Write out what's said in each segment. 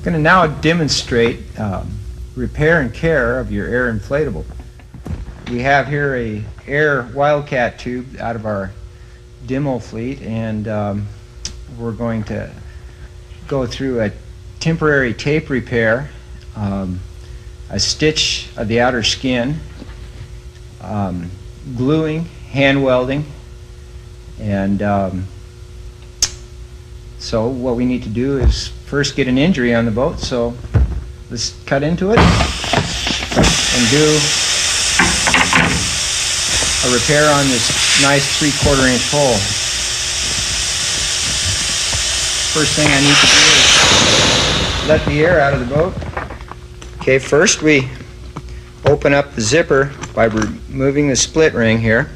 going to now demonstrate repair and care of your AIRE inflatable. We have here a AIRE Wildcat tube out of our demo fleet, and we're going to go through a temporary tape repair, a stitch of the outer skin, gluing, hand welding, and so what we need to do is first get an injury on the boat. So let's cut into it and do a repair on this nice 3/4 inch hole. First thing I need to do is let the air out of the boat. Okay, first we open up the zipper by removing the split ring here.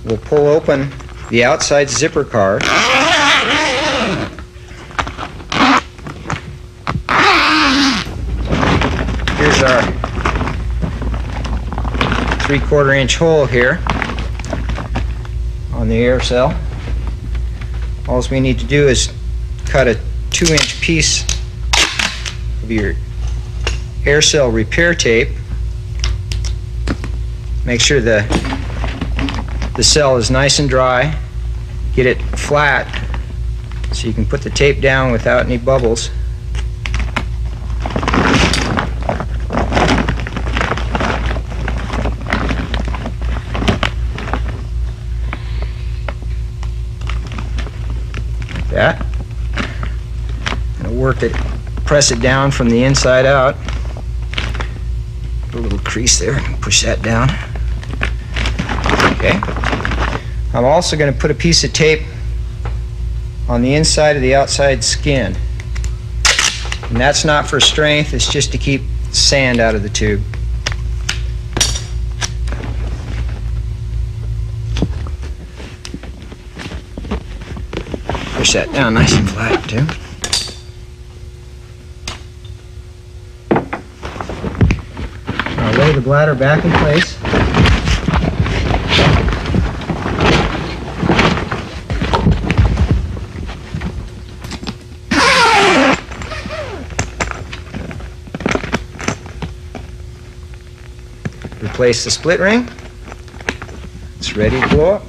We'll pull open the outside zipper card. Here's our 3/4 inch hole here on the AIREcell. All we need to do is cut a 2-inch piece of your AIREcell repair tape. Make sure the cell is nice and dry. Get it flat so you can put the tape down without any bubbles. Like that. And work it, press it down from the inside out. Put a little crease there, push that down. Okay. I'm also going to put a piece of tape on the inside of the outside skin. And that's not for strength, it's just to keep sand out of the tube. Push that down nice and flat too. I'll lay the bladder back in place. Replace the split ring. It's ready to blow up.